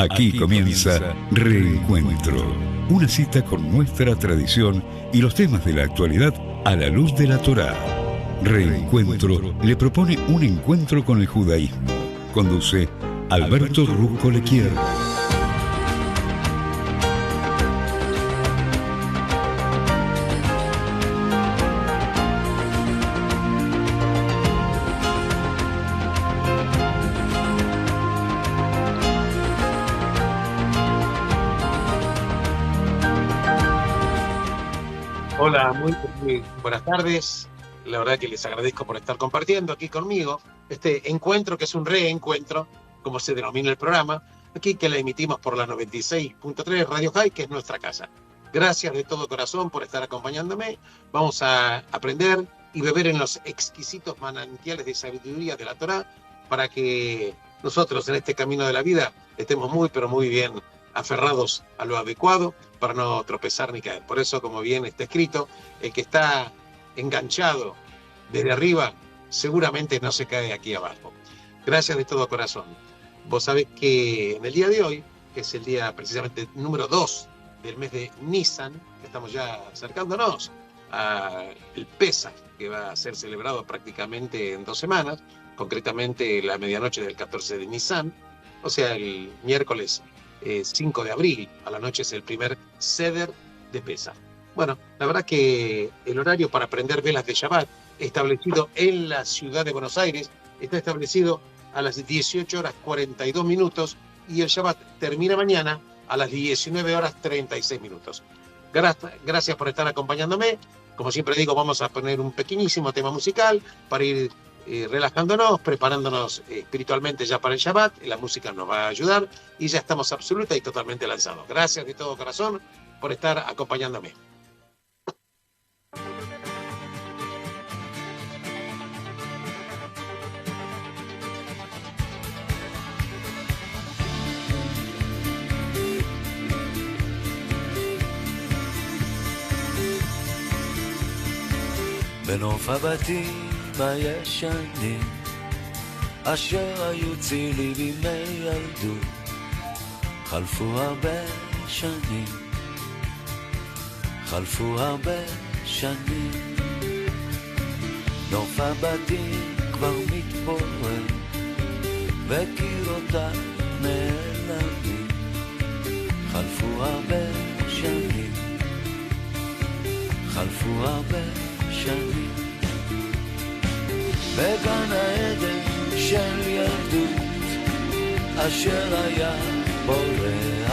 Aquí comienza Reencuentro, una cita con nuestra tradición y los temas de la actualidad a la luz de la Torá. Reencuentro le propone un encuentro con el judaísmo. Conduce Alberto Rusco Lequier. Hola, muy buenas tardes. La verdad que les agradezco por estar compartiendo aquí conmigo este encuentro, que es un reencuentro, como se denomina el programa, aquí que la emitimos por la 96.3 Radio High, que es nuestra casa. Gracias de todo corazón por estar acompañándome. Vamos a aprender y beber en los exquisitos manantiales de sabiduría de la Torá para que nosotros en este camino de la vida estemos muy, pero muy bien aferrados a lo adecuado para no tropezar ni caer. Por eso, como bien está escrito, el que está enganchado desde arriba seguramente no se cae aquí abajo. Gracias de todo corazón. Vos sabés que en el día de hoy, que es el día precisamente número 2 del mes de Nisan, estamos ya acercándonos al Pesaj, que va a ser celebrado prácticamente en 2 semanas, concretamente la medianoche del 14 de Nisan, o sea, el miércoles 5 de abril, a la noche es el primer Seder de Pesaj. Bueno, la verdad que el horario para prender velas de Shabbat establecido en la ciudad de Buenos Aires está establecido a las 18 horas 42 minutos y el Shabbat termina mañana a las 19 horas 36 minutos. Gracias por estar acompañándome. Como siempre digo, vamos a poner un pequeñísimo tema musical para ir relajándonos, preparándonos espiritualmente ya para el Shabbat. La música nos va a ayudar y ya estamos absoluta y totalmente lanzados. Gracias de todo corazón por estar acompañándome. בנוף הבתים הישנים אשר היו צילי בימי ילדות חלפו הרבה שנים נוף הבתים כבר מתפורר וקירותיו נעלמים חלפו הרבה שנים בגן העדן של ילדות אשר היה בורח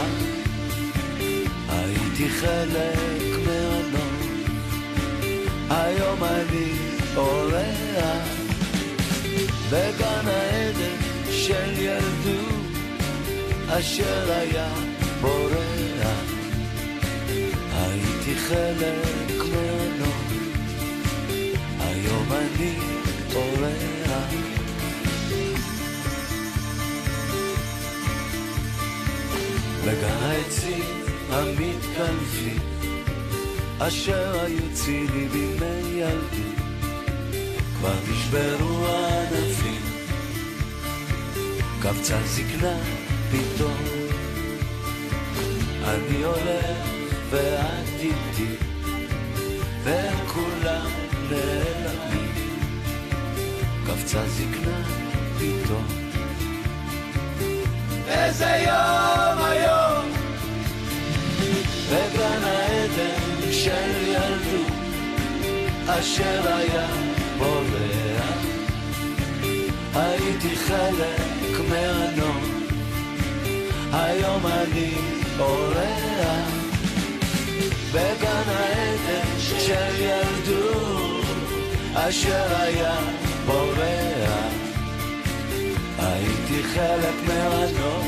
הייתי חלק מהנוף היום אני אורח בגן העדן של ילדות אשר היה בורח הייתי חלק מהנוף היום אני אורח בגן העצים המתקלפים אשר היו צילי בימי ילדות כבר נשברו הענפים קבצה זקנה פתאום אני הולך ואת איתי וכולם נעלמים קפצה זקנה פתאום איזה יום היום בגן העדן של ילדות אשר היה בורח הייתי חלק מהנוף היום אני אורח בגן העדן של ילדות אשר היה בורח הייתי חלק מהנוף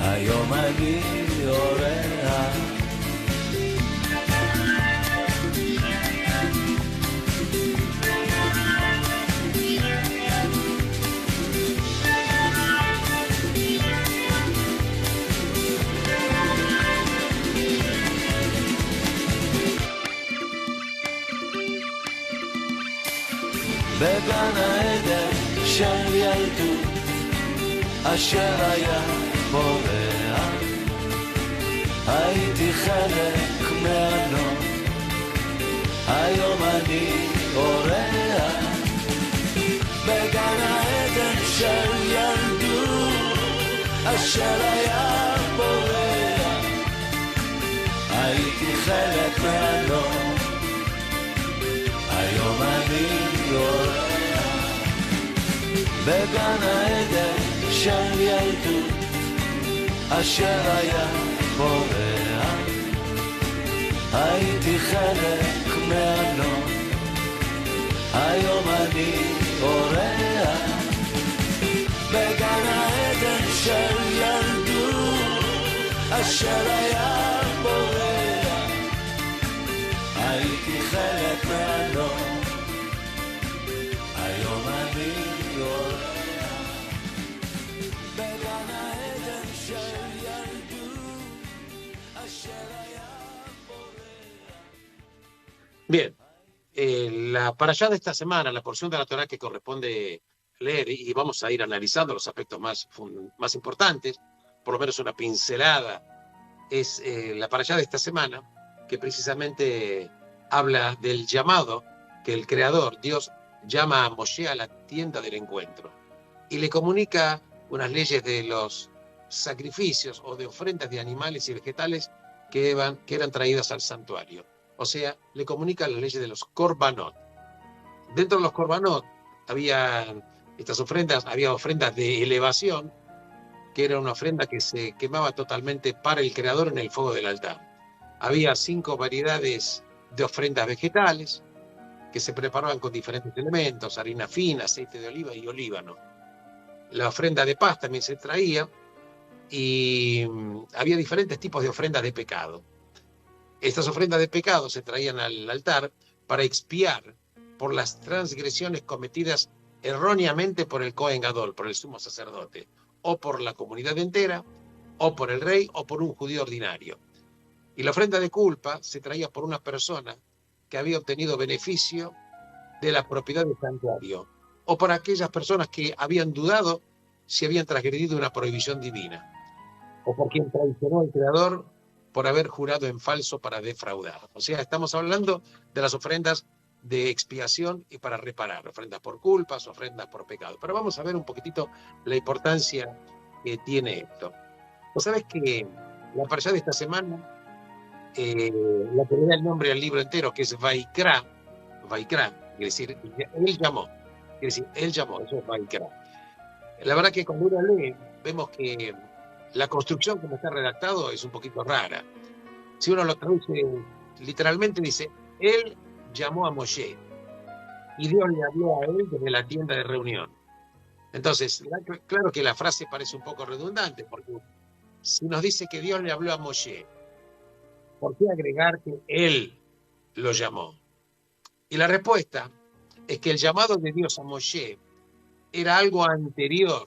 היום אני אורח בגן העדן של ילדות אשר היה בורח, הייתי חלק מהנוף, היום אני אורח, בגן העדן של ילדות, אשר היה בורח, הייתי חלק מהנוף, היום אני אורח, בגן העדן של ילדות, אשר היה בורח, הייתי חלק מהנוף, היום אני אורח, בגן העדן של ילדות, אשר היה בורח, הייתי חלק מהנוף, היום אני אורח, בגן העדן של ילדות, אשר היה בורח. Bien, la parashá de esta semana, la porción de la Torá que corresponde leer, y vamos a ir analizando los aspectos más importantes, por lo menos una pincelada, es la parashá de esta semana, que precisamente habla del llamado que el Creador, Dios, llama a Moshe a la tienda del encuentro y le comunica unas leyes de los sacrificios o de ofrendas de animales y vegetales que eran traídas al santuario. O sea, le comunica las leyes de los korbanot. Dentro de los korbanot había ofrendas de elevación, que era una ofrenda que se quemaba totalmente para el Creador en el fuego del altar. Había 5 variedades de ofrendas vegetales que se preparaban con diferentes elementos, harina fina, aceite de oliva y olíbano. La ofrenda de paz también se traía y había diferentes tipos de ofrendas de pecado. Estas ofrendas de pecado se traían al altar para expiar por las transgresiones cometidas erróneamente por el Cohen Gadol, por el sumo sacerdote, o por la comunidad entera, o por el rey, o por un judío ordinario. Y la ofrenda de culpa se traía por una persona que había obtenido beneficio de la propiedad del santuario, o por aquellas personas que habían dudado si habían transgredido una prohibición divina, o por quien traicionó al Creador por haber jurado en falso para defraudar. O sea, estamos hablando de las ofrendas de expiación y para reparar, ofrendas por culpas, ofrendas por pecado. Pero vamos a ver un poquitito la importancia que tiene esto. Vos sabés que la parashá de esta semana, la que le da el nombre al libro entero, que es Vaikra, quiere decir, él llamó, eso es Vaikra. La verdad que cuando uno lee, vemos que la construcción como está redactado es un poquito rara. Si uno lo traduce literalmente, dice, él llamó a Moshe y Dios le habló a él desde la tienda de reunión. Entonces, claro que la frase parece un poco redundante, porque si nos dice que Dios le habló a Moshe, ¿por qué agregar que él lo llamó? Y la respuesta es que el llamado de Dios a Moshe era algo anterior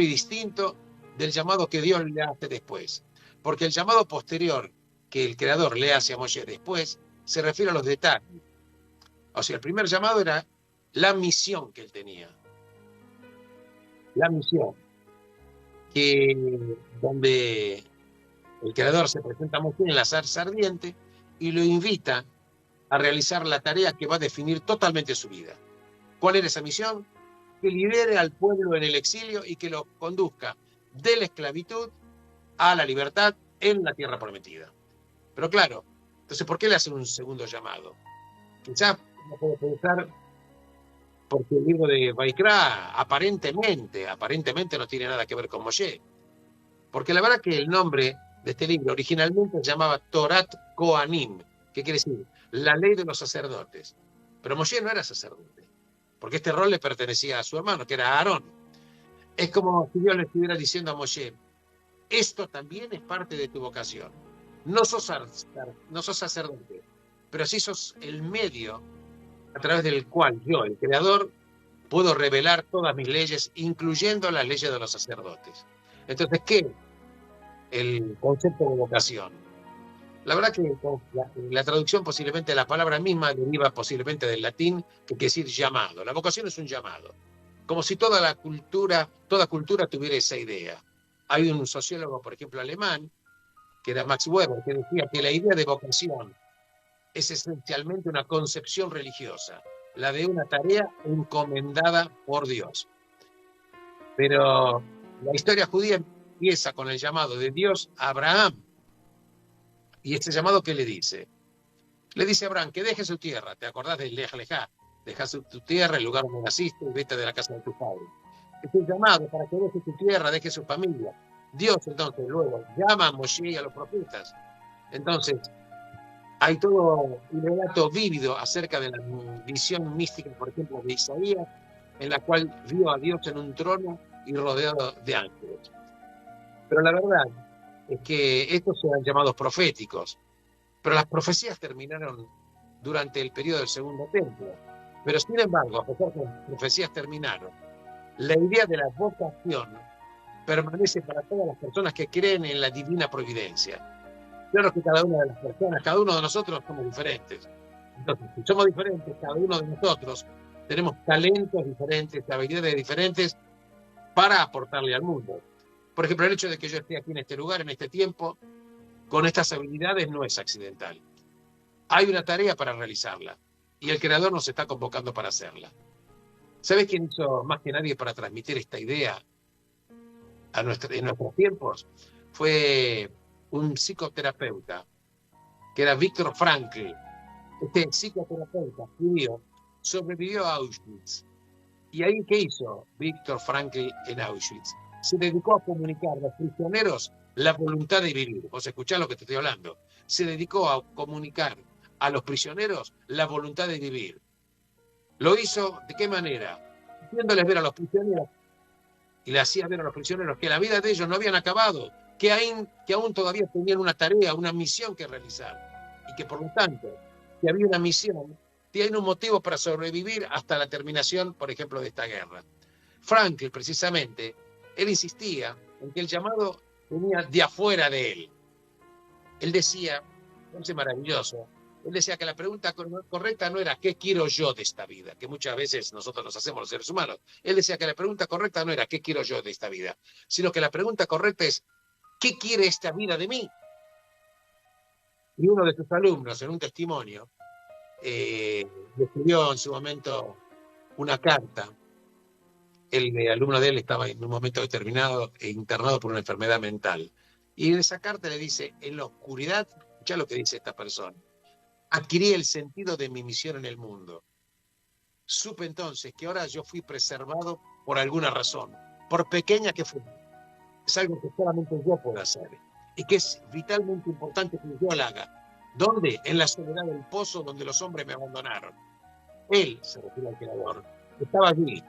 y distinto del llamado que Dios le hace después. Porque el llamado posterior que el Creador le hace a Moshe después se refiere a los detalles. O sea, el primer llamado era la misión que él tenía. La misión. Donde el Creador se presenta a Moshe en la zarza ardiente y lo invita a realizar la tarea que va a definir totalmente su vida. ¿Cuál era esa misión? Que libere al pueblo en el exilio y que lo conduzca de la esclavitud a la libertad en la tierra prometida. Pero claro, entonces, ¿por qué le hacen un segundo llamado? Quizás uno puede pensar porque el libro de Vaikra aparentemente no tiene nada que ver con Moshe. Porque la verdad que el nombre de este libro originalmente se llamaba Torat Kohanim, que quiere decir la ley de los sacerdotes. Pero Moshe no era sacerdote, porque este rol le pertenecía a su hermano, que era Aarón. Es como si Dios le estuviera diciendo a Moshe, esto también es parte de tu vocación. No sos sacerdote, pero sí sos el medio a través del cual yo, el Creador, puedo revelar todas mis leyes, incluyendo las leyes de los sacerdotes. Entonces, ¿qué? El concepto de vocación. La verdad que la traducción posiblemente, la palabra misma deriva posiblemente del latín, que quiere decir llamado. La vocación es un llamado. como si toda cultura tuviera esa idea. Hay un sociólogo, por ejemplo, alemán, que era Max Weber, que decía que la idea de vocación es esencialmente una concepción religiosa, la de una tarea encomendada por Dios. Pero la historia judía empieza con el llamado de Dios a Abraham. ¿Y este llamado qué le dice? Le dice a Abraham que deje su tierra. ¿Te acordás del Lej Lejá? Deja tu tierra, el lugar donde naciste, y vete de la casa de tu padre. Es un llamado para que deje su tierra, deje su familia. Dios entonces luego llama a Moshe y a los profetas. Entonces, hay todo un relato vívido acerca de la visión mística, por ejemplo, de Isaías, en la cual vio a Dios en un trono y rodeado de ángeles. Pero la verdad es que estos eran llamados proféticos, pero las profecías terminaron durante el periodo del Segundo Templo. Pero sin embargo, a pesar de que las profecías terminaron, la idea de la vocación permanece para todas las personas que creen en la divina providencia. Claro que cada una de las personas, cada uno de nosotros somos diferentes. Entonces, si somos diferentes, cada uno de nosotros tenemos talentos diferentes, habilidades diferentes para aportarle al mundo. Por ejemplo, el hecho de que yo esté aquí en este lugar, en este tiempo, con estas habilidades no es accidental. Hay una tarea para realizarla y el Creador nos está convocando para hacerla. ¿Sabes quién hizo más que nadie para transmitir esta idea en nuestros tiempos? Fue un psicoterapeuta, que era Viktor Frankl. Este psicoterapeuta judío sobrevivió a Auschwitz. ¿Y ahí qué hizo Viktor Frankl en Auschwitz? Se dedicó a comunicar a los prisioneros la voluntad de vivir. Vos escuchás lo que te estoy hablando. Se dedicó a comunicar a los prisioneros la voluntad de vivir. ¿Lo hizo de qué manera? Haciéndoles ver a los prisioneros, y le hacía ver a los prisioneros que la vida de ellos no habían acabado, que aún todavía tenían una tarea, una misión que realizar, y que por lo tanto, que había una misión, tiene un motivo para sobrevivir hasta la terminación, por ejemplo, de esta guerra. Frankl, precisamente, él insistía en que el llamado venía de afuera de él. Él decía, es maravilloso, él decía que la pregunta correcta no era ¿qué quiero yo de esta vida? Que muchas veces nosotros nos hacemos los seres humanos. Él decía que la pregunta correcta no era ¿qué quiero yo de esta vida? Sino que la pregunta correcta es ¿qué quiere esta vida de mí? Y uno de sus alumnos, en un testimonio, le escribió en su momento una carta. El alumno de él estaba en un momento determinado internado por una enfermedad mental. Y en esa carta le dice, en la oscuridad, escuchá lo que dice esta persona, adquirí el sentido de mi misión en el mundo. Supe entonces que ahora yo fui preservado por alguna razón, por pequeña que fuera. Es algo que solamente yo puedo hacer y que es vitalmente importante que yo la haga. ¿Dónde? En la soledad del pozo donde los hombres me abandonaron. Él, se refiere al Creador, estaba allí.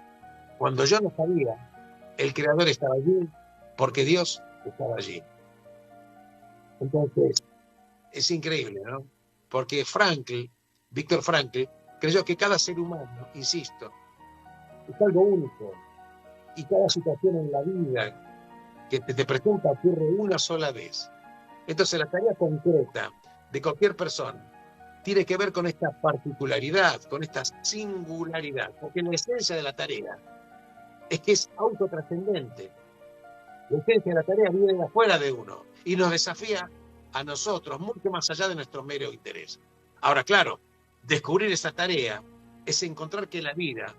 Cuando yo no sabía, el Creador estaba allí porque Dios estaba allí. Entonces, es increíble, ¿no? Porque Viktor Frankl, creyó que cada ser humano, insisto, es algo único y cada situación en la vida que te presenta ocurre una sola vez. Entonces la tarea concreta de cualquier persona tiene que ver con esta particularidad, con esta singularidad, porque la esencia de la tarea es que es autotrascendente. La esencia de la tarea viene de afuera de uno y nos desafía a nosotros mucho más allá de nuestro mero interés. Ahora, claro, descubrir esa tarea es encontrar que la vida,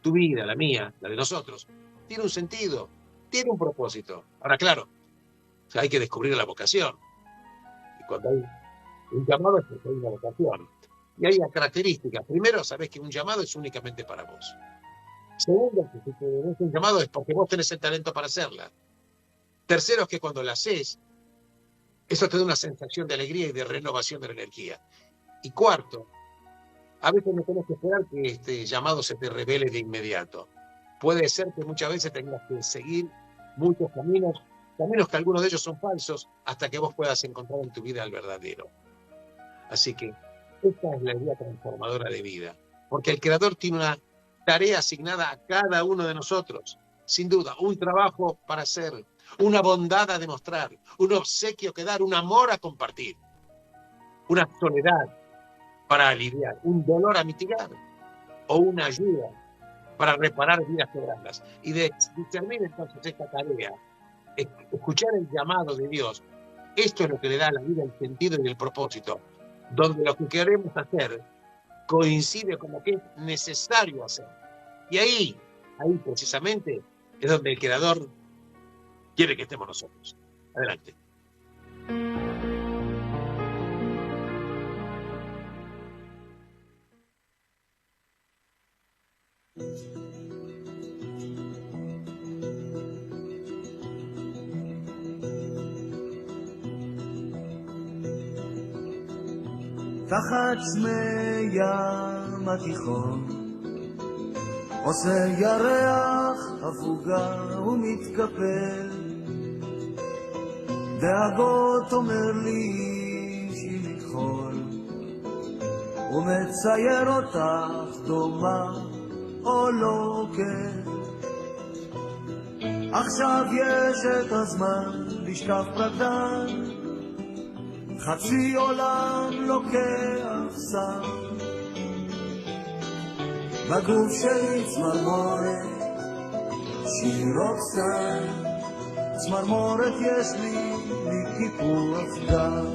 tu vida, la mía, la de nosotros, tiene un sentido, tiene un propósito. Ahora, claro, o sea, hay que descubrir la vocación. Y cuando hay un llamado es porque hay una vocación. Y hay características. Primero, sabés que un llamado es únicamente para vos. Segundo, que si tenés un llamado es porque vos tenés el talento para hacerla. Tercero, es que cuando la haces, eso te da una sensación de alegría y de renovación de la energía. Y cuarto, a veces no tenés que esperar que este llamado se te revele de inmediato. Puede ser que muchas veces tengas que seguir muchos caminos que algunos de ellos son falsos, hasta que vos puedas encontrar en tu vida el verdadero. Así que esta es la idea transformadora de vida, porque el Creador tiene una tarea asignada a cada uno de nosotros, sin duda, un trabajo para hacer, una bondad a demostrar, un obsequio que dar, un amor a compartir, una soledad para aliviar, un dolor a mitigar o una ayuda para reparar vidas quebradas. Y de discernir entonces esta tarea, escuchar el llamado de Dios, esto es lo que le da a la vida el sentido y el propósito, donde lo que queremos hacer coincide con lo que es necesario hacer. Y ahí precisamente es donde el Creador quiere que estemos nosotros. Adelante. תחת שמי ים התיכון עושה ירח הפוגה ומתקפל דאגות אומר לי שהיא חול ומצייר אותך דומה או לא כן עכשיו יש את הזמן לשכב פרקדן חצי עולם לוקח סם בגוף שלי צמרמורת שירות סם צמרמורת יש לי מקיפוח דם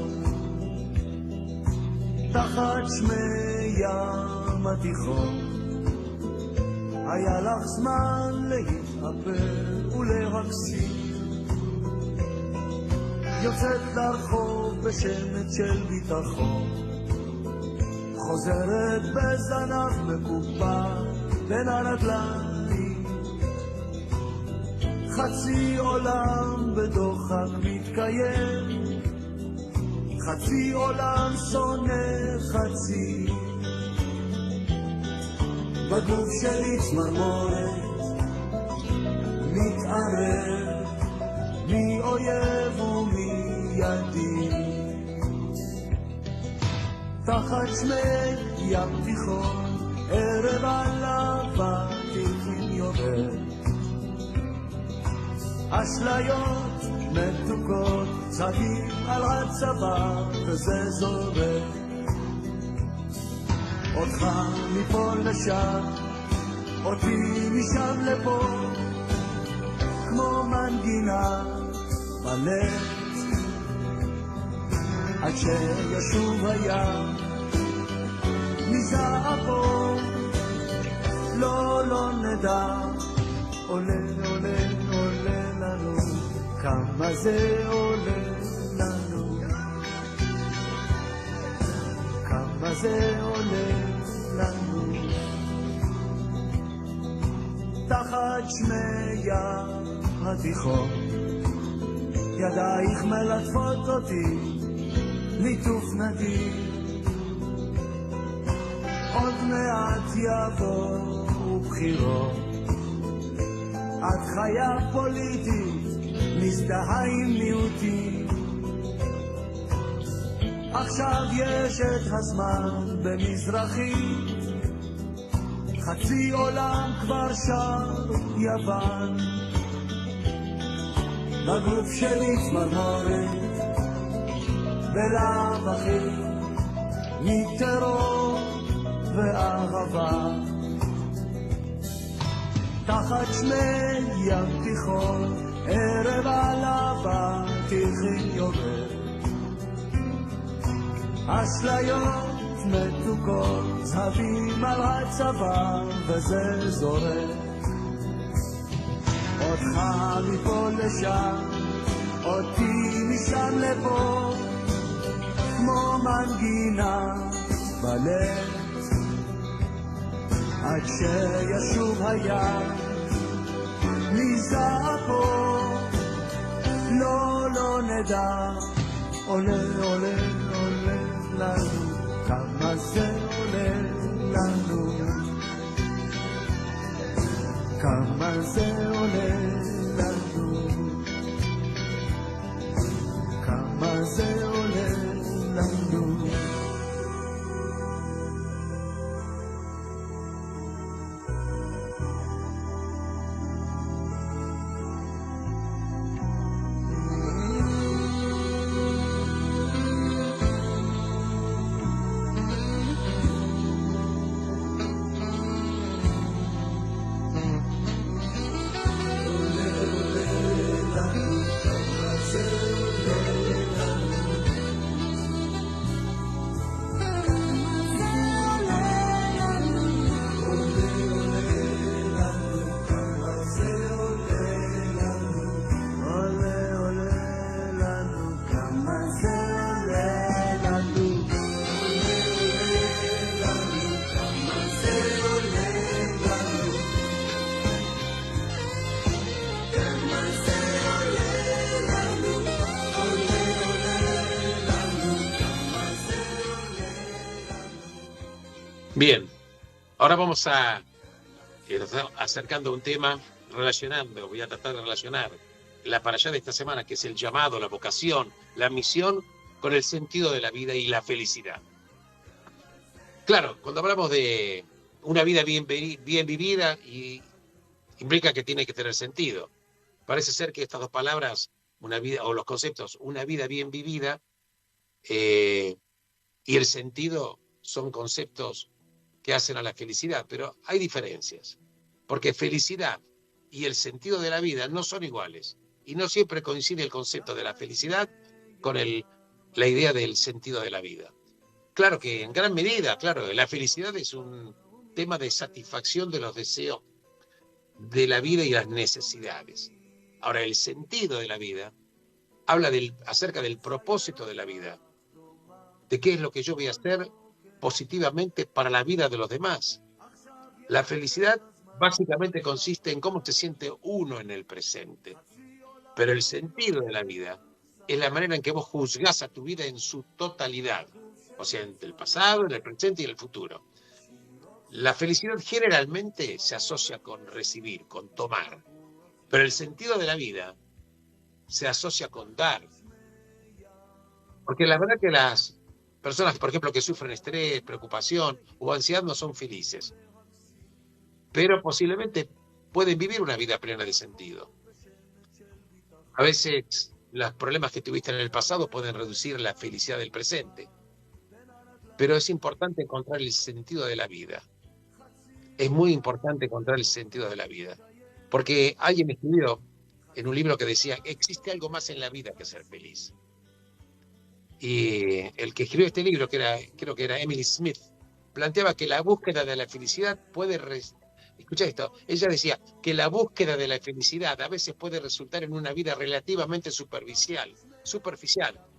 תחת שמי ים התיכון היה לך זמן להתאפר ולהקסים יוצאת לרחוב בשמץ של ביטחון חוזרת בזנב מקופה בין הרגליים חצי עולם בדוחק מתקיים חצי עולם שונא חצי בגוף שלי צמרמורת מתערב מי אויב ומי ידיד תחת שמי ים תיכון ערב עליו התיכון יורד אשליות מתוקות צדים על הצבא וזה זורק אותך מפה לשם אותי משם לפה כמו מנגינה בלב עד שישוב הים מזעפו לא נדע עולה לנו כמה זה עולה לנו כמה זה עולה לנו תחת שמי ים התיכון ידייך מלטפות אותי ליטוף נדיר עוד מעט יבואו בחירות את חיה פוליטית מזדהה עם מיעוטים עכשיו יש את הזמן במזרחית חצי עולם כבר שר יוון בגוף שלי צמרמורת בלב אחי מטרור ואהבה תחת שמי ים תיכון ערב עליו התיכון יורד אשליות מתוקות זהבים על הצבא וזה זורק אותך מפה לשם אותי משם לפה כמו מנגינה בלב עד שישוב הים מזעפו לא נדע עולה לנו כמה זה עולה לנו כמה זה עולה לנו כמה זה עולה לנו Bien, ahora vamos a acercando a un tema, voy a tratar de relacionar la parashá de esta semana, que es el llamado, la vocación, la misión, con el sentido de la vida y la felicidad. Claro, cuando hablamos de una vida bien vivida, implica que tiene que tener sentido. Parece ser que estas dos palabras, una vida, o los conceptos, una vida bien vivida, y el sentido, son conceptos que hacen a la felicidad, pero hay diferencias, porque felicidad y el sentido de la vida no son iguales, y no siempre coincide el concepto de la felicidad con la idea del sentido de la vida. Claro que en gran medida, claro, la felicidad es un tema de satisfacción de los deseos de la vida y las necesidades. Ahora, el sentido de la vida habla acerca del propósito de la vida, de qué es lo que yo voy a hacer positivamente para la vida de los demás. La felicidad básicamente consiste en cómo se siente uno en el presente, pero el sentido de la vida es la manera en que vos juzgás a tu vida en su totalidad, o sea, en el pasado, en el presente y en el futuro. La felicidad generalmente se asocia con recibir, con tomar, pero el sentido de la vida se asocia con dar. Porque la verdad que las personas, por ejemplo, que sufren estrés, preocupación o ansiedad no son felices, pero posiblemente pueden vivir una vida plena de sentido. A veces los problemas que tuviste en el pasado pueden reducir la felicidad del presente, pero es importante encontrar el sentido de la vida. Es muy importante encontrar el sentido de la vida, porque alguien escribió en un libro que decía, existe algo más en la vida que ser feliz. Y el que escribió este libro, creo que era Emily Smith, planteaba que la búsqueda de la felicidad puede... Escucha esto, ella decía que la búsqueda de la felicidad a veces puede resultar en una vida relativamente superficial,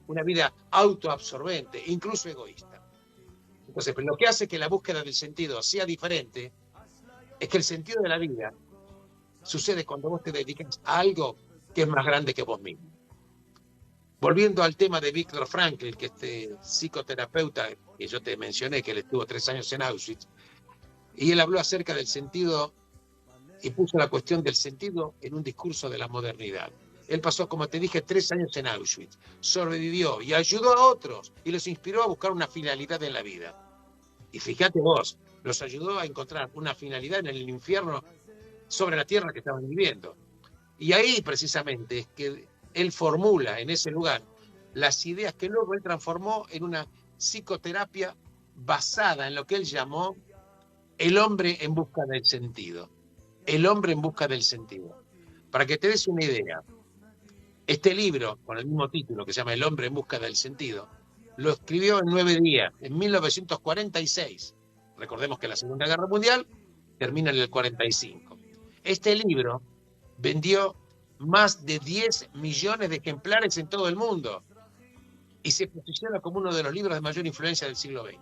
una vida autoabsorbente, incluso egoísta. Entonces, lo que hace que la búsqueda del sentido sea diferente es que el sentido de la vida sucede cuando vos te dedicas a algo que es más grande que vos mismo. Volviendo al tema de Viktor Frankl, que este psicoterapeuta que yo te mencioné, que él estuvo 3 años en Auschwitz, y él habló acerca del sentido y puso la cuestión del sentido en un discurso de la modernidad. Él pasó, como te dije, 3 años en Auschwitz, sobrevivió y ayudó a otros y los inspiró a buscar una finalidad en la vida. Y fíjate vos, los ayudó a encontrar una finalidad en el infierno sobre la tierra que estaban viviendo. Y ahí precisamente es que él formula en ese lugar las ideas que luego él transformó en una psicoterapia basada en lo que él llamó el hombre en busca del sentido. El hombre en busca del sentido. Para que te des una idea, este libro, con el mismo título que se llama El hombre en busca del sentido, lo escribió en 9 días, en 1946. Recordemos que la Segunda Guerra Mundial termina en el 45. Este libro vendió más de 10 millones de ejemplares en todo el mundo y se posiciona como uno de los libros de mayor influencia del siglo XX.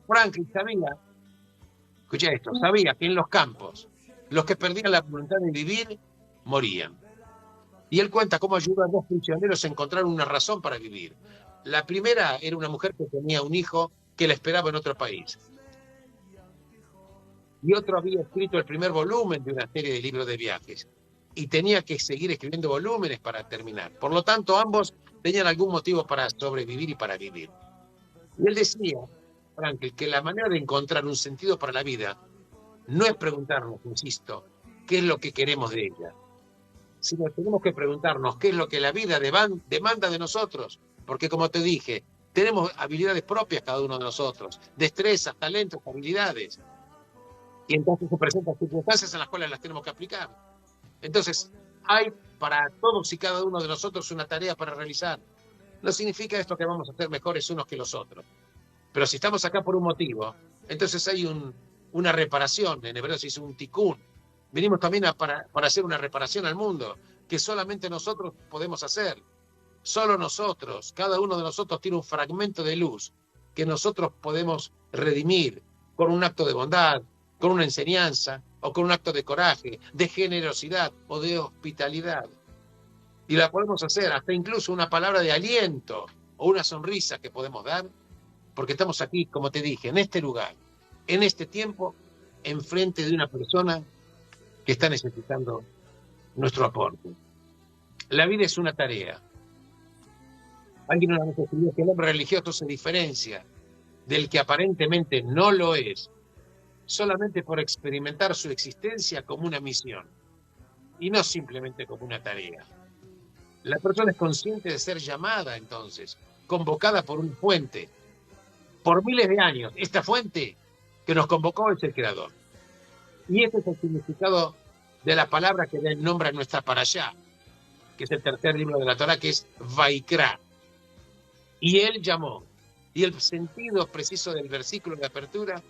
Franklin sabía, escucha esto, sabía que en los campos los que perdían la voluntad de vivir morían. Y él cuenta cómo ayudó a 2 prisioneros a encontrar una razón para vivir. La primera era una mujer que tenía un hijo que la esperaba en otro país. Y otro había escrito el primer volumen de una serie de libros de viajes. Y tenía que seguir escribiendo volúmenes para terminar. Por lo tanto, ambos tenían algún motivo para sobrevivir y para vivir. Y él decía, Frankl, que la manera de encontrar un sentido para la vida no es preguntarnos, insisto, qué es lo que queremos de ella, sino tenemos que preguntarnos qué es lo que la vida demanda de nosotros. Porque, como te dije, tenemos habilidades propias cada uno de nosotros, destrezas, talentos, habilidades. Y entonces se presentan circunstancias en las cuales las tenemos que aplicar. Entonces, hay para todos y cada uno de nosotros una tarea para realizar. No significa esto que vamos a ser mejores unos que los otros. Pero si estamos acá por un motivo, entonces hay una reparación. En hebreo se dice un tikkun. Venimos también para hacer una reparación al mundo, que solamente nosotros podemos hacer. Solo nosotros, cada uno de nosotros tiene un fragmento de luz que nosotros podemos redimir con un acto de bondad, con una enseñanza, o con un acto de coraje, de generosidad o de hospitalidad. Y la podemos hacer hasta incluso una palabra de aliento o una sonrisa que podemos dar, porque estamos aquí, como te dije, en este lugar, en este tiempo enfrente de una persona que está necesitando nuestro aporte. La vida es una tarea. Alguien una vez escribió que el hombre religioso se diferencia del que aparentemente no lo es, solamente por experimentar su existencia como una misión y no simplemente como una tarea. La persona es consciente de ser llamada entonces, convocada por una fuente, por miles de años. Esta fuente que nos convocó es el Creador. Y este es el significado de la palabra que da el nombre a nuestra parashá, que es el tercer libro de la Torá, que es Vaikra. Y él llamó. Y el sentido preciso del versículo de apertura,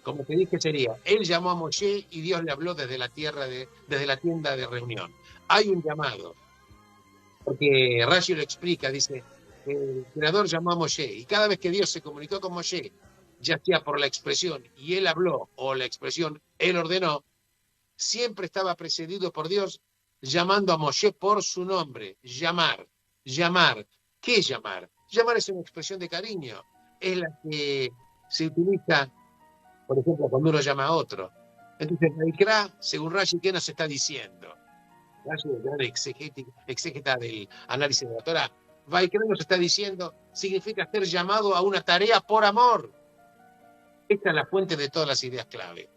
como te dije, sería: él llamó a Moshe y Dios le habló desde la desde la tienda de reunión. Hay un llamado, porque Rashi lo explica, dice, el Creador llamó a Moshe, y cada vez que Dios se comunicó con Moshe, ya sea por la expresión y él habló, o la expresión él ordenó, siempre estaba precedido por Dios llamando a Moshe por su nombre. Llamar. ¿Qué es llamar? Llamar es una expresión de cariño, es la que se utiliza, por ejemplo, cuando uno llama a otro. Entonces, Vaikra, según Rashi, ¿qué nos está diciendo? Rashi, el gran exégeta del análisis de la Torá, Vaikra nos está diciendo, significa ser llamado a una tarea por amor. Esta es la fuente de todas las ideas clave.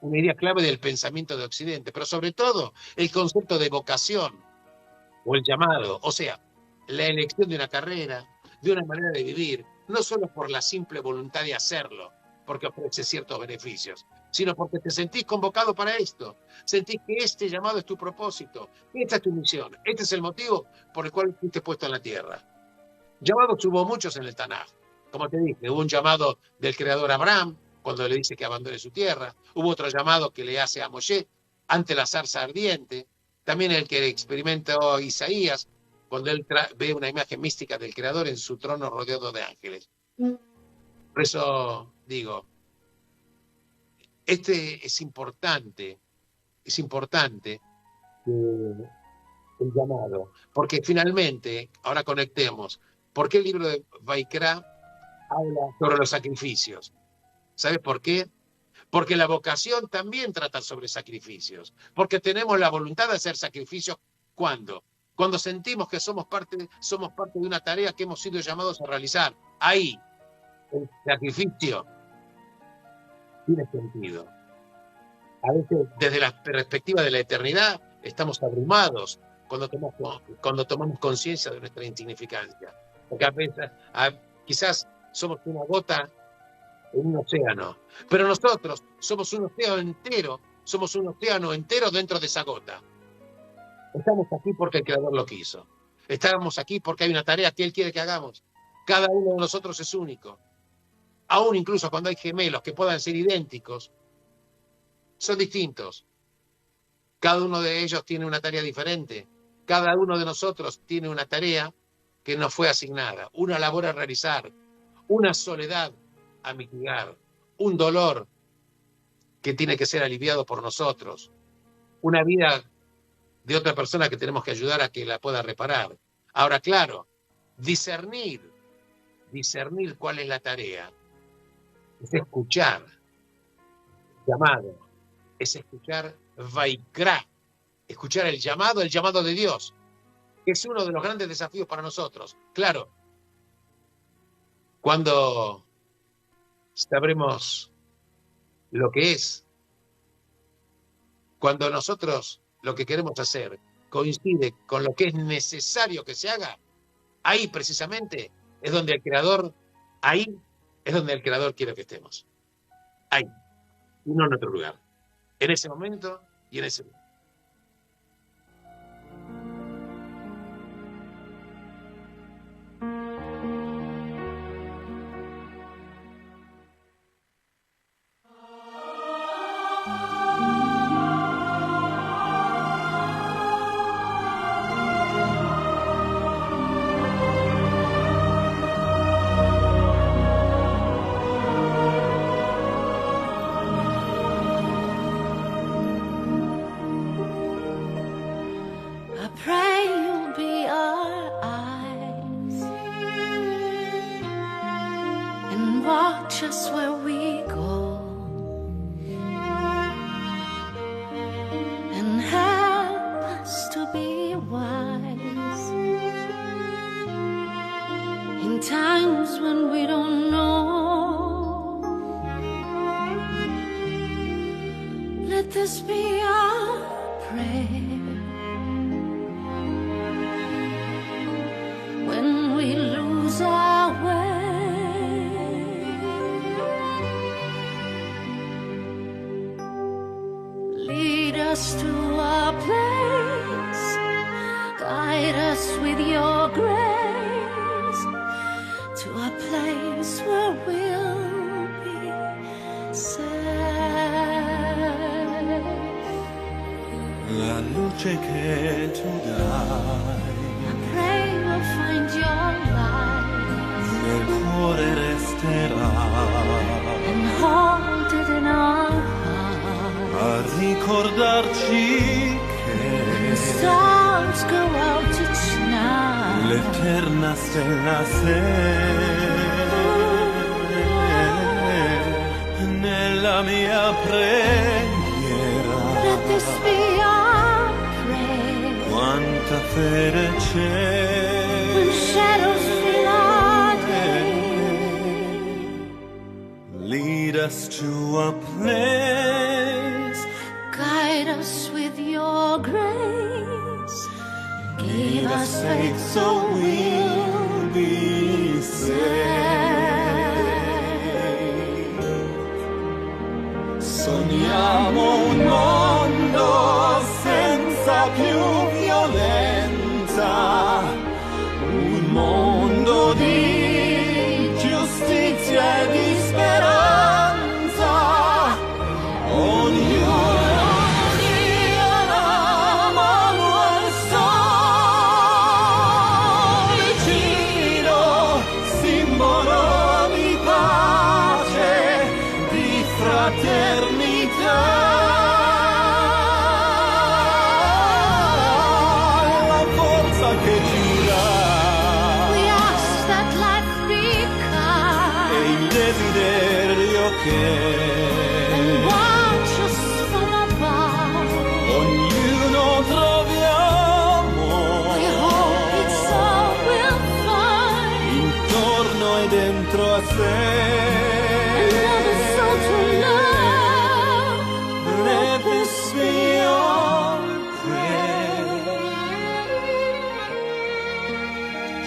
Una idea clave del pensamiento de Occidente, pero sobre todo el concepto de vocación o el llamado, o sea, la elección de una carrera, de una manera de vivir, no solo por la simple voluntad de hacerlo, porque ofrece ciertos beneficios, sino porque te sentís convocado para esto, sentís que este llamado es tu propósito, esta es tu misión, este es el motivo por el cual fuiste puesto en la tierra. Llamados hubo muchos en el Tanaj, como te dije, hubo un llamado del creador Abraham, cuando le dice que abandone su tierra, hubo otro llamado que le hace a Moshe ante la zarza ardiente, también el que experimentó Isaías, cuando él ve una imagen mística del Creador en su trono rodeado de ángeles. Por eso digo, es importante el llamado, porque finalmente, ahora conectemos, ¿por qué el libro de Vaikra habla sobre los sacrificios? ¿Sabes por qué? Porque la vocación también trata sobre sacrificios, porque tenemos la voluntad de hacer sacrificios. ¿Cuándo? Cuando sentimos que somos parte de una tarea que hemos sido llamados a realizar. Ahí, el sacrificio tiene sentido. A veces, desde la perspectiva de la eternidad, estamos abrumados cuando tomamos conciencia de nuestra insignificancia. Porque a veces, quizás somos una gota en un océano, pero nosotros somos un océano entero dentro de esa gota. Estamos aquí porque el Creador lo quiso. Estamos aquí porque hay una tarea que Él quiere que hagamos. Cada uno de nosotros es único. Aún incluso cuando hay gemelos que puedan ser idénticos, son distintos. Cada uno de ellos tiene una tarea diferente. Cada uno de nosotros tiene una tarea que nos fue asignada, una labor a realizar, una soledad a mitigar, un dolor que tiene que ser aliviado por nosotros, una vida de otra persona que tenemos que ayudar a que la pueda reparar. Ahora, claro, discernir cuál es la tarea, es escuchar, llamado, es escuchar Vaikra, escuchar el llamado de Dios, que es uno de los grandes desafíos para nosotros. Claro, cuando sabremos lo que es, cuando nosotros lo que queremos hacer coincide con lo que es necesario que se haga, ahí precisamente es donde el Creador quiere que estemos. Ahí, y no en otro lugar. En ese momento y en ese lugar. Just where we go. wise in times when we don't know. Let this be our prayer when we lose our way. Lead us to a place, guide us with your grace, to a place where we'll be safe. La luce che tu dai I pray we'll find your light nel cuore resterà and hold it in our heart. a ricordarci The che stars go out each night. l'eterna stella sei nella mia preghiera. Let this be our prayer Quanta fede c'è when shadows fill our day. Lead us to a place, Guide us with your grace. Give us faith so we'll be saved. Sogniamo un mondo senza più violenza, un mondo di giustizia e di speranza. Ognuno amano al sole vicino, simbolo di pace, di fraternità. La forza che gira We ask that life be e il kind desiderio che and watch us from above. ognuno troviamo We hope it's all we'll find. intorno e dentro a sé. Another soul to love. Let this be our prayer,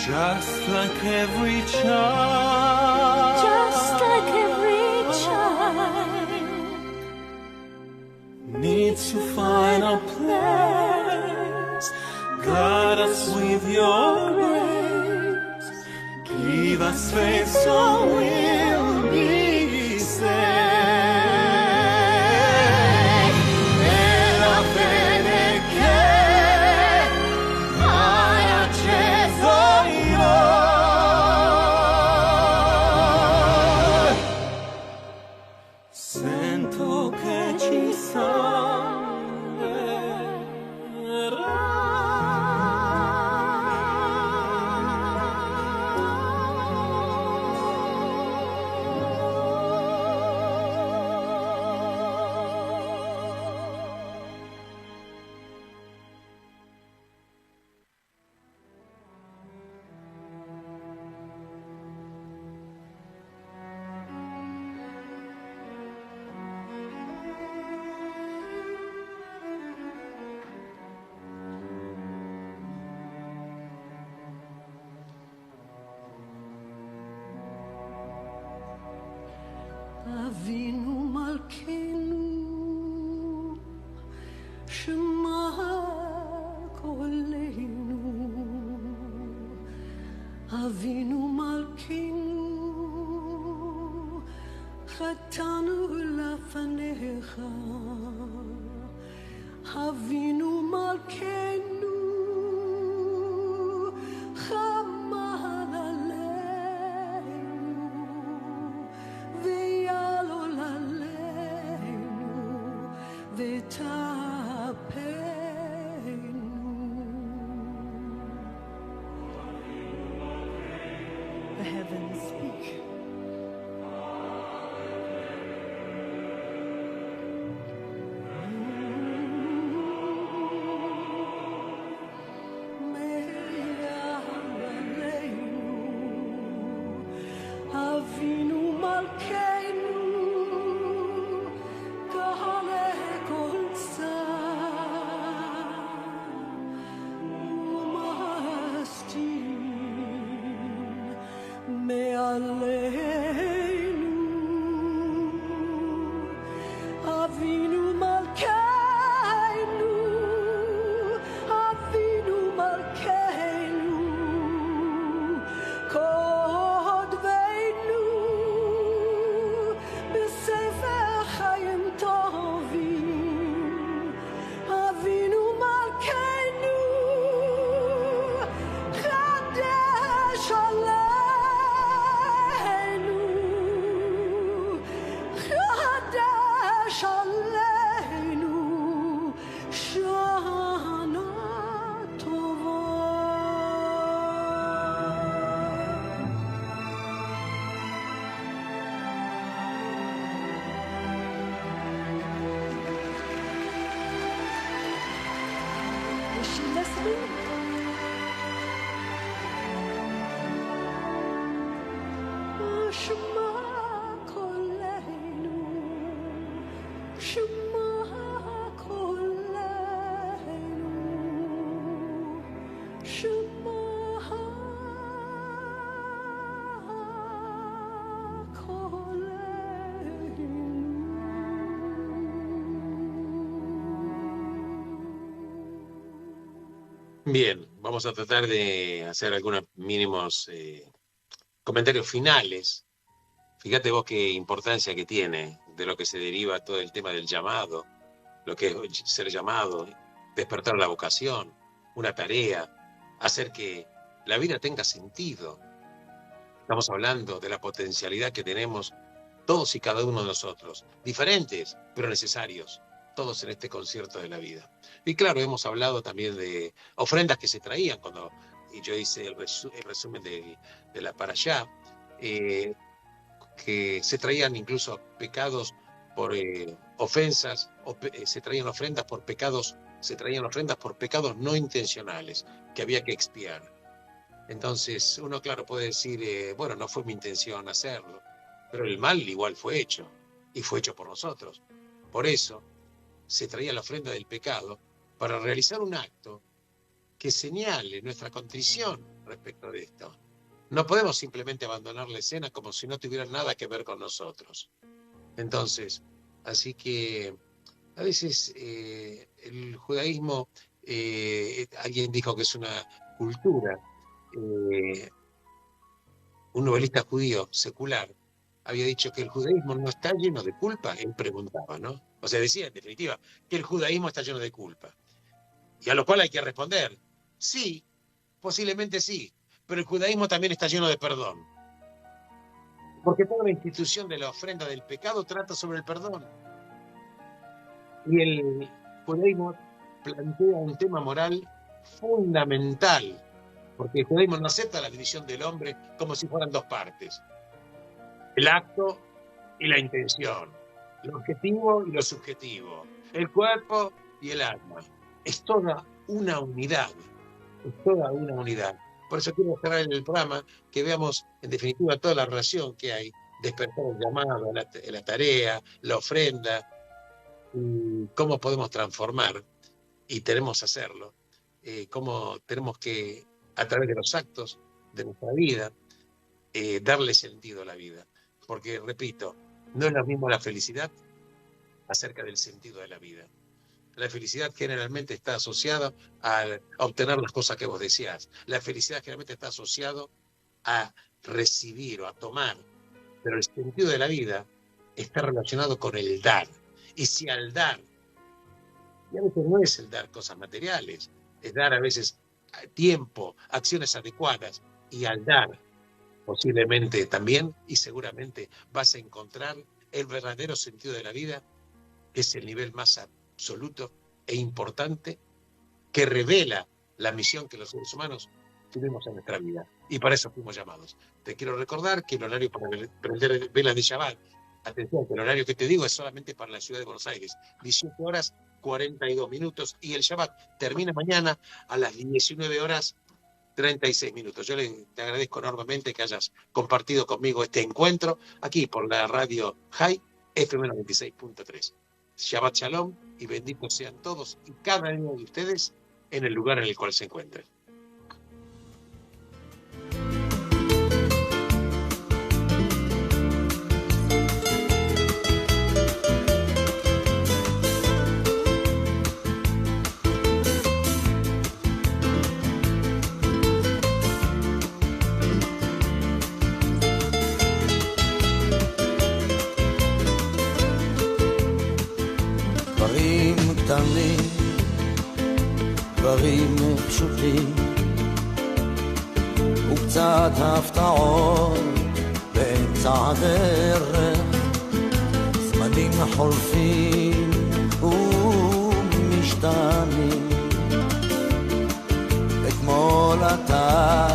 just like every child, Just like every child needs to find a place. Guide us with your grace. Give us faith so we'll be saved. E la fede che hai acceso io sento che ci Avinu Malkeinu Shema Koleinu Avinu Malkeinu Chatanu Lafanecha Avinu Malkeinu Chamal Aleinu Ve'yalol Aleinu Ve'tapeinu. The heavens speak. Aleinu, Avinu Malkeinu, Avinu Malkeinu, Kodveinu, B'Sefer Chaim Tovim, Avinu Malkeinu, Chadesh Aleinu, Chadesh Aleinu, Shana Tova. Shema Koleinu, Shema Koleinu, Shema Bien, vamos a tratar de hacer algunos mínimos comentarios finales. Fíjate vos qué importancia que tiene de lo que se deriva todo el tema del llamado, lo que es ser llamado, despertar la vocación, una tarea, hacer que la vida tenga sentido. Estamos hablando de la potencialidad que tenemos todos y cada uno de nosotros, diferentes pero necesarios, todos en este concierto de la vida. Y claro, hemos hablado también de ofrendas que se traían cuando yo hice el resumen de la Parashá, que se traían incluso pecados por ofensas, se traían ofrendas por pecados, se traían ofrendas por pecados no intencionales que había que expiar. Entonces uno, claro, puede decir, bueno, no fue mi intención hacerlo, pero el mal igual fue hecho, y fue hecho por nosotros. Por eso se traía la ofrenda del pecado para realizar un acto que señale nuestra contrición respecto de esto. No podemos simplemente abandonar la escena como si no tuviera nada que ver con nosotros. Entonces, así que a veces el judaísmo, alguien dijo que es una cultura. Un novelista judío secular había dicho que el judaísmo no está lleno de culpa. Él preguntaba, ¿no? O sea, decía en definitiva que el judaísmo está lleno de culpa. Y a lo cual hay que responder, sí, posiblemente sí, pero el judaísmo también está lleno de perdón. Porque toda la institución de la ofrenda del pecado trata sobre el perdón. Y el judaísmo plantea un tema moral fundamental, porque el judaísmo no acepta la división del hombre como si fueran dos partes. El acto y la intención, lo objetivo y lo subjetivo, el cuerpo y el alma. Es toda una unidad, es toda una unidad. Por eso quiero cerrar el programa, que veamos en definitiva toda la relación que hay, despertar el llamado, la tarea, la ofrenda, y cómo podemos transformar, y tenemos que hacerlo, cómo tenemos que, a través de los actos de nuestra vida, darle sentido a la vida. Porque, repito, no es lo mismo la felicidad acerca del sentido de la vida. La felicidad generalmente está asociada a obtener las cosas que vos deseás. La felicidad generalmente está asociada a recibir o a tomar. Pero el sentido de la vida está relacionado con el dar. Y si al dar, y a veces no es el dar cosas materiales, es dar a veces tiempo, acciones adecuadas, y al dar posiblemente también y seguramente vas a encontrar el verdadero sentido de la vida, que es el nivel más absoluto e importante que revela la misión que los seres humanos tuvimos en nuestra vida. Y para eso fuimos llamados. Te quiero recordar que el horario para prender velas de Shabbat, atención, que el horario que te digo es solamente para la ciudad de Buenos Aires, 18 horas 42 minutos, y el Shabbat termina mañana a las 19 horas 36 minutos. Yo te agradezco enormemente que hayas compartido conmigo este encuentro aquí por la radio High FM 96.3. Shabbat Shalom y benditos sean todos y cada uno de ustedes en el lugar en el cual se encuentren. דברים פשוטים וקצת הפתעות באמצע הדרך, זמנים חולפים ומשתנים. אתמול אתה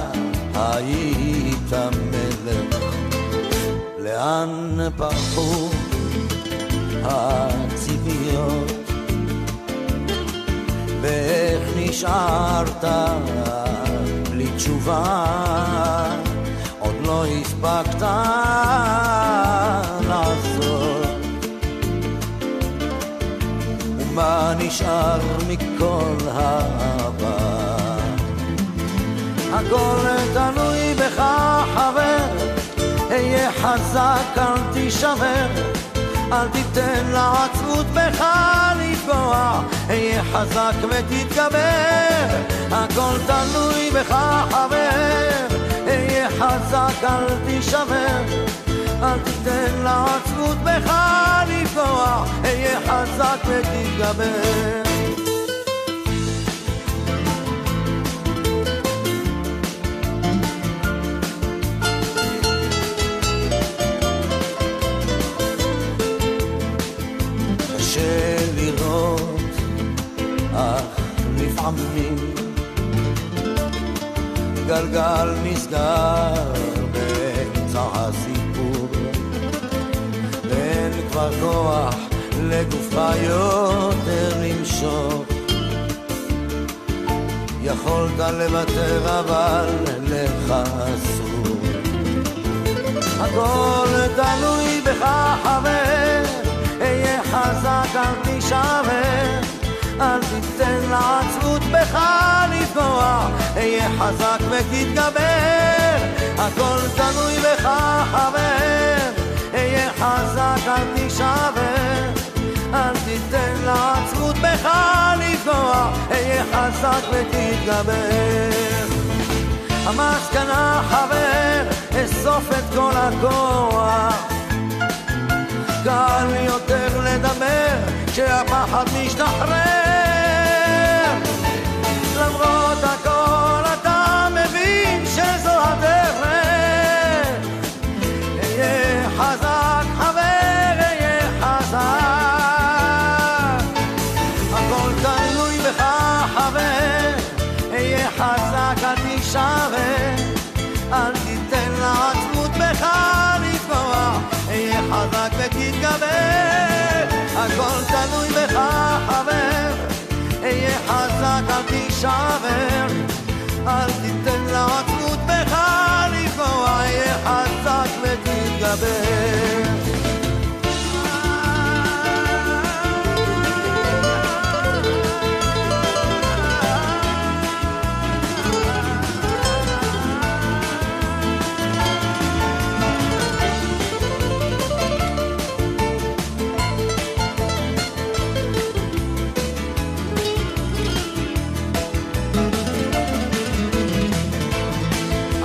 היית מלך, לאן פרחו הציפיות ואיך נשארת בלי תשובה, עוד לא הספקת לעשות. ומה נשאר מכל העבר? הכל תלוי בך חבר, היה חזק אל תישבר, אל תיתן לעצבות בך לפגוע, היה חזק ותתגבר. הכל תלוי בך חבר, היה חזק אל תישבר, אל תיתן לעצבות בך לפגוע, היה חזק ותתגבר. לפעמים גלגל נסגר באמצע הסיפור, ואין כבר כוח לגופך יותר למשוך. יכולת לוותר אבל לך אסור. הכל תלוי בך חבר, היה חזק אל תישבר, אל תיתן לעצבות בך לפגוע, היה חזק ותתגבר. הכל תלוי בך חבר, היה חזק אל תישבר, אל תיתן לעצבות בך לפגוע, היה חזק ותתגבר. המסקנה חבר, אסוף את כל הכוח, קל יותר לדבר כשהפחד משתחרר. למרות הכל אתה מבין שזו הדרך, היה חזק חבר, היה חזק. הכל תלוי בך חבר, היה חזק אל תישבר, אל תיתן לעצבות בך לפגוע, היה חזק ותתגבר. הכל תלוי בך חבר, היה חזק אל תישבר, אל תיתן לעצבות בך לפגוע, היה חזק ותתגבר.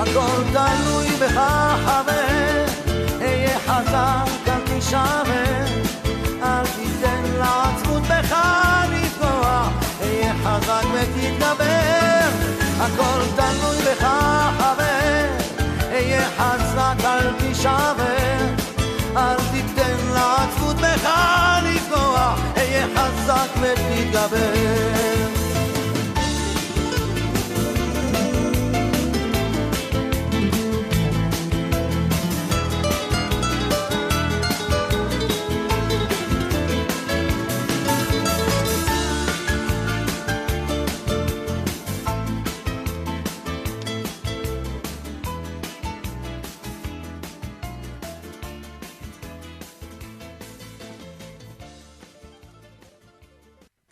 הכל תלוי בך חבר, היה חזק אל תישבר, אל תיתן לעצבות בך לפגוע, היה חזק ותתגבר. הכל תלוי בך חבר, היה חזק אל תישבר, אל תיתן לעצבות בך לפגוע, היה חזק ותתגבר.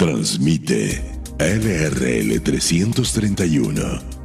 Transmite LRL 331